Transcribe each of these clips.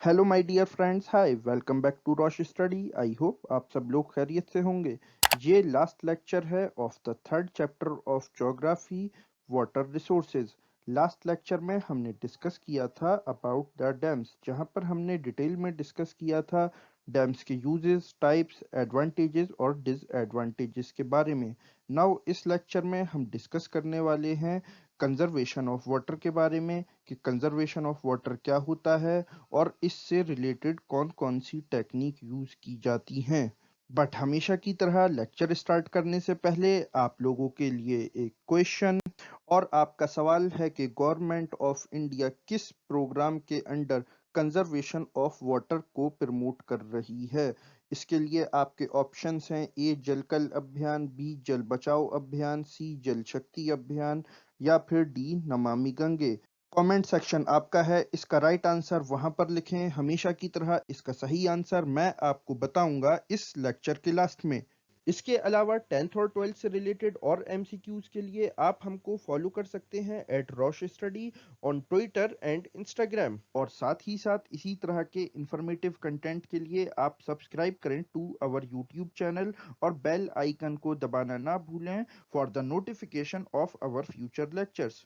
Hello my dear friends, hi, welcome back to Rosh Study. I hope आप सब लोग खैरियत से होंगे। ये लास्ट लेक्चर है of the third chapter of geography, water resources. Last lecture में हमने डिस्कस किया था अबाउट द डैम्स, जहां पर हमने डिटेल में डिस्कस किया था डैम्स के यूजेस, टाइप्स, एडवांटेजेस और डिसएडवांटेजेस के बारे में। नाउ इस लेक्चर में हम डिस्कस करने वाले हैं कंजर्वेशन ऑफ वाटर के बारे में, कि कंजर्वेशन ऑफ वाटर क्या होता है और इससे रिलेटेड कौन कौन सी टेक्निक यूज की जाती हैं। बट हमेशा की तरह लेक्चर स्टार्ट करने से पहले आप लोगों के लिए एक क्वेश्चन और आपका सवाल है कि गवर्नमेंट ऑफ इंडिया किस प्रोग्राम के अंडर कंजर्वेशन ऑफ वाटर को प्रमोट कर रही है। इसके लिए आपके ऑप्शंस हैं: ए जल कल अभियान, बी जल बचाओ अभियान, सी जल शक्ति अभियान या फिर D Namami Gange. Comment section आपका है, इसका राइट आंसर वहां पर लिखें। हमेशा की तरह इसका सही आंसर मैं आपको बताऊंगा इस लेक्चर के लास्ट में। इसके अलावा 10th और 12th से रिलेटेड और एमसीक्यूज के लिए आप हमको फॉलो कर सकते हैं at Rosh Study on Twitter and Instagram, और साथ ही साथ इसी तरह के इंफॉर्मेटिव कंटेंट के लिए आप सब्सक्राइब करें टू अवर यूट्यूब चैनल और बेल आइकन को दबाना ना भूलें for the notification of our future lectures.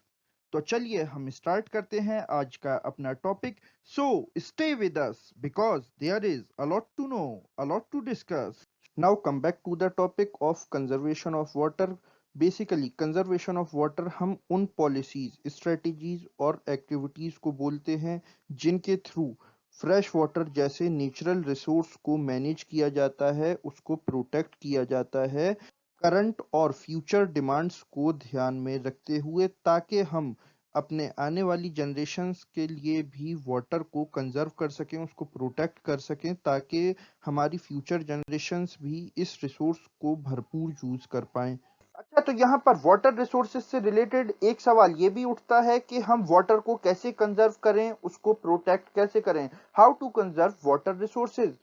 तो चलिए हम स्टार्ट करते हैं आज का अपना topic. So stay with us because there is a lot to know, a lot to discuss. Now come back to the topic of conservation of water. Basically conservation of water हम उन policies, strategies और activities को बोलते हैं जिनके through fresh water जैसे natural resource को manage किया जाता है, उसको प्रोटेक्ट किया जाता है करंट और फ्यूचर डिमांड्स को ध्यान में रखते हुए, ताकि हम अपने आने वाली जनरेशन्स के लिए भी वाटर को कंजर्व कर सकें, उसको प्रोटेक्ट कर सकें, ताकि हमारी फ्यूचर जनरेशन्स भी इस रिसोर्स को भरपूर यूज कर पाएं। अच्छा, तो यहाँ पर वाटर रिसोर्सेज से रिलेटेड एक सवाल ये भी उठता है कि हम वाटर को कैसे कंजर्व करें, उसको प्रोटेक्ट कैसे करें, how to conserve water resources.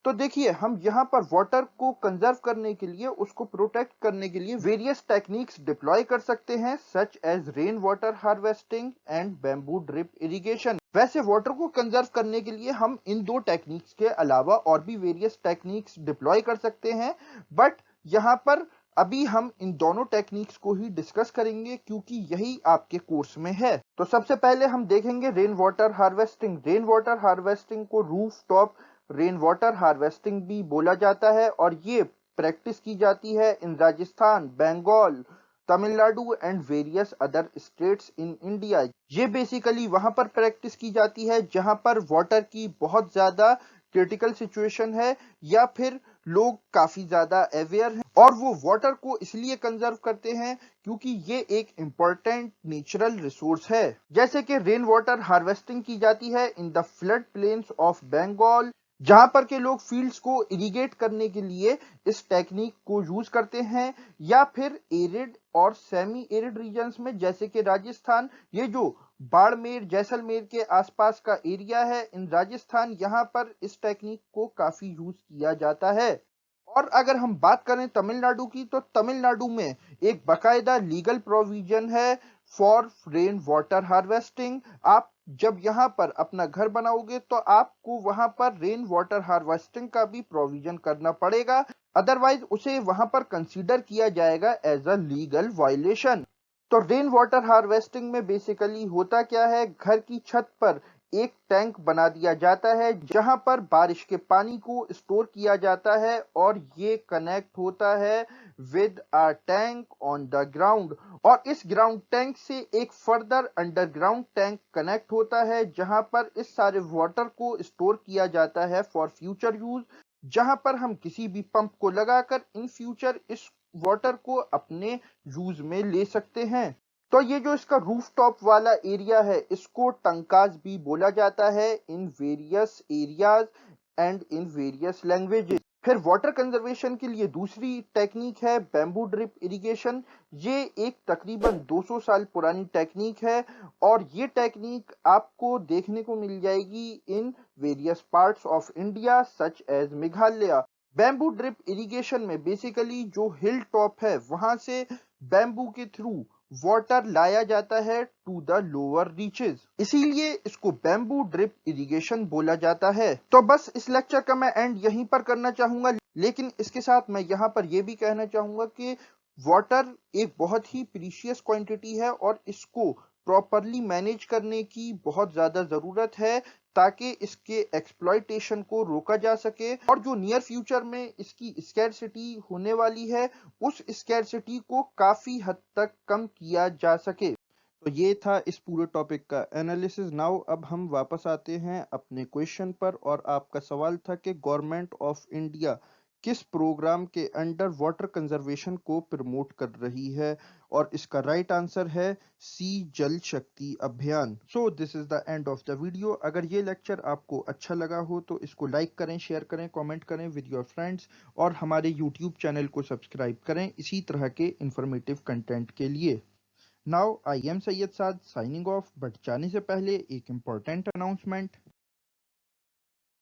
तो देखिए, हम यहाँ पर वाटर को कंजर्व करने के लिए, उसको प्रोटेक्ट करने के लिए वेरियस टेक्निक्स डिप्लॉय कर सकते हैं, such as rain water harvesting and bamboo drip irrigation. वैसे वाटर को कंजर्व करने के लिए हम इन दो टेक्निक्स के अलावा और भी वेरियस टेक्निक्स डिप्लॉय कर सकते हैं, बट यहाँ पर अभी हम इन दोनों टेक्निक्स को ही डिस्कस करेंगे क्योंकि यही आपके कोर्स में है। तो सबसे पहले हम देखेंगे rain water harvesting. Rain water harvesting को roof top rain water harvesting भी बोला जाता है और ये प्रैक्टिस की जाती है in Rajasthan, Bengal, Tamil Nadu and various other states in India. ये बेसिकली वहां पर प्रैक्टिस की जाती है जहां पर वाटर की बहुत ज्यादा क्रिटिकल सिचुएशन है या फिर लोग काफी ज्यादा अवेयर हैं और वो वाटर को इसलिए कंजर्व करते हैं क्योंकि ये एक इंपॉर्टेंट नेचुरल रिसोर्स है। जैसे कि रेन वाटर हार्वेस्टिंग की जाती है in the flood plains of Bengal, जहां पर के लोग फील्ड्स को इरिगेट करने के लिए इस टेक्निक को यूज करते हैं, या फिर एरिड और सेमी एरिड रीजन्स में जैसे कि राजस्थान, ये जो बाड़मेर जैसलमेर के आसपास का एरिया है इन राजस्थान, यहाँ पर इस टेक्निक को काफी यूज किया जाता है। और अगर हम बात करें तमिलनाडु की, तो तमिलनाडु में एक बकायदा लीगल प्रोविजन है फॉर रेन वाटर हार्वेस्टिंग। आप जब यहाँ पर अपना घर बनाओगे तो आपको वहां पर रेन वाटर हार्वेस्टिंग का भी प्रोविजन करना पड़ेगा, अदरवाइज उसे वहां पर कंसीडर किया जाएगा एज अ लीगल वायलेशन। तो रेन वाटर हार्वेस्टिंग में बेसिकली होता क्या है, घर की छत पर एक टैंक बना दिया जाता है जहां पर बारिश के पानी को स्टोर किया जाता है और ये कनेक्ट होता है with a tank on the ground, और इस ग्राउंड टैंक से एक फर्दर अंडरग्राउंड टैंक कनेक्ट होता है जहां पर इस सारे वाटर को स्टोर किया जाता है फॉर फ्यूचर यूज, जहां पर हम किसी भी पंप को लगाकर इन फ्यूचर इस वाटर को अपने यूज में ले सकते हैं। तो ये जो इसका रूफ टॉप वाला एरिया है इसको टंकाज भी बोला जाता है in various areas and in various languages. फिर वाटर कंजर्वेशन के लिए दूसरी टेक्निक है बैम्बू ड्रिप इरिगेशन। ये एक तकरीबन 200 साल पुरानी टेक्निक है और ये टेक्निक आपको देखने को मिल जाएगी in various parts of India such as Meghalaya. Bamboo drip irrigation में बेसिकली जो हिल टॉप है वहां से बैम्बू के थ्रू वाटर लाया जाता है टू द लोअर रीचेस, इसीलिए इसको बैम्बू ड्रिप इरिगेशन बोला जाता है। तो बस इस लेक्चर का मैं एंड यहीं पर करना चाहूंगा, लेकिन इसके साथ मैं यहाँ पर यह भी कहना चाहूंगा कि वाटर एक बहुत ही प्रीशियस क्वांटिटी है और इसको प्रॉपरली मैनेज करने की बहुत ज्यादा जरूरत है ताकि इसके एक्सप्लॉयटेशन को रोका जा सके और जो नियर फ्यूचर में इसकी स्कैरसिटी होने वाली है उस स्कैरसिटी को काफी हद तक कम किया जा सके। तो ये था इस पूरे टॉपिक का एनालिसिस। नाउ अब हम वापस आते हैं अपने क्वेश्चन पर और आपका सवाल था कि गवर्नमेंट ऑफ इंडिया किस प्रोग्राम के अंडर वाटर कंजर्वेशन को प्रमोट कर रही है, और इसका राइट आंसर है सी, जल शक्ति अभियान। So this is the end of the video. अगर ये लेक्चर आपको अच्छा लगा हो तो इसको लाइक करें, शेयर करें, कमेंट करें विद योर फ्रेंड्स और हमारे यूट्यूब चैनल को सब्सक्राइब करें इसी तरह के इंफॉर्मेटिव कंटेंट के लिए। Now I am Syed Saad signing off, but जाने से पहले एक इम्पोर्टेंट अनाउंसमेंट।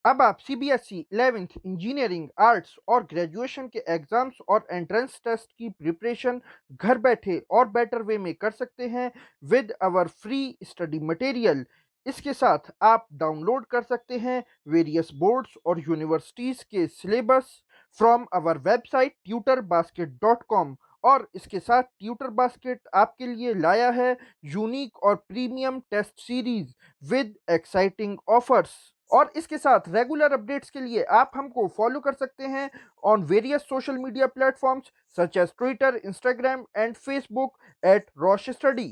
अब आप सीबीएसई 11th इंजीनियरिंग, आर्ट्स और ग्रेजुएशन के एग्जाम्स और एंट्रेंस टेस्ट की प्रिपरेशन घर बैठे और बेटर वे में कर सकते हैं with our free study material. इसके साथ आप डाउनलोड कर सकते हैं वेरियस बोर्ड्स और यूनिवर्सिटीज के syllabus from our website tutorbasket.com। और इसके साथ ट्यूटर बास्केट आपके लिए लाया है यूनिक और premium test series with exciting offers. और इसके साथ रेगुलर अपडेट्स के लिए आप हमको फॉलो कर सकते हैं on various social media platforms such as Twitter, Instagram and Facebook at Rosh study.